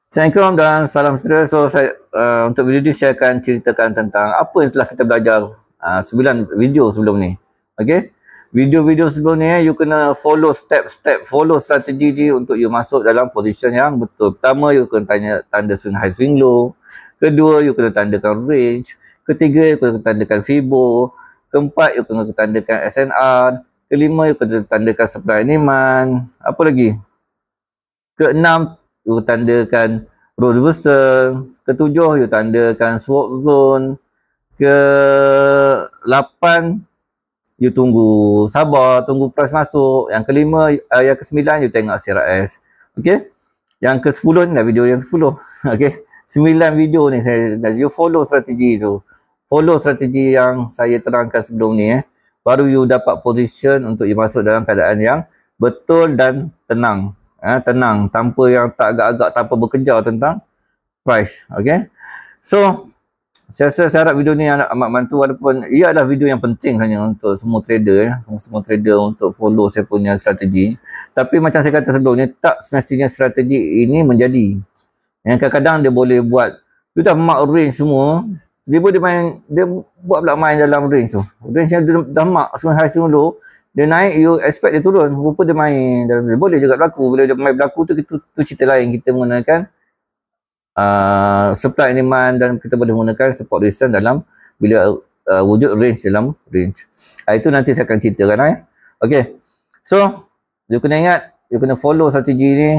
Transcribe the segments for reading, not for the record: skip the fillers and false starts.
Assalamualaikum dan salam sejahtera. So saya untuk video ni saya akan ceritakan tentang apa yang telah kita belajar 9 video sebelum ni. Okey. Video-video sebelum ni you kena follow step-step, follow strategi ni untuk you masuk dalam position yang betul. Pertama you kena tanda swing high swing low. Kedua you kena tandakan range. Ketiga you kena tandakan Fibo. Keempat you kena tandakan SNR. Kelima you kena tandakan supply and demand. Apa lagi? Keenam you tandakan role reversal. Ketujuh you tandakan swap zone. Ke-8 you tunggu sabar, tunggu price masuk. Yang kelima, yang ke-9 you tengok CRS. Okey. Yang ke-10 ni video yang ke-10. Okey. 9 video ni saya you follow strategi tu. Follow strategi yang saya terangkan sebelum ni baru you dapat position untuk you masuk dalam keadaan yang betul dan tenang. Tenang, tanpa yang tak agak-agak, tanpa bekerja tentang price. Okay. So saya harap video ni amat bantu, walaupun ia adalah video yang penting hanya untuk semua trader semua trader untuk follow saya punya strategi. Tapi macam saya kata sebelum ni, tak semestinya strategi ini menjadi. Yang kadang-kadang dia boleh buat, you dah mark range semua, tiba-tiba dia buat pula main dalam range tu. Range yang dia dah mark semua high semua low, dia naik, you expect dia turun, rupa dia main dalam range. Boleh juga berlaku. Bila dia main berlaku tu, tu cerita lain. Kita menggunakan supply and demand, dan kita boleh menggunakan support resistance dalam bila wujud range dalam range. Itu nanti saya akan ceritakan. Okay. So you kena ingat, you kena follow strategi ni.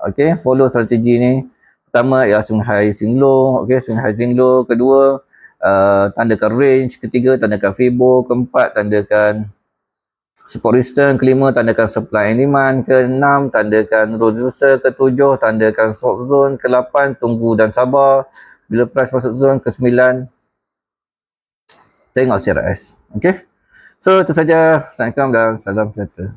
Okay, follow strategi ni. Pertama ya swing high swing low. Okay, swing high swing low. Kedua tandakan range. Ketiga tandakan Fibo. Keempat tandakan support resistance. Kelima tandakan supply and demand. Keenam tandakan role reversal. Ketujuh tandakan swap zone. Ke-8 tunggu dan sabar bila price masuk zone. Ke-9 tengok CRS. Okay, so itu saja. Assalamualaikum dan salam sejahtera.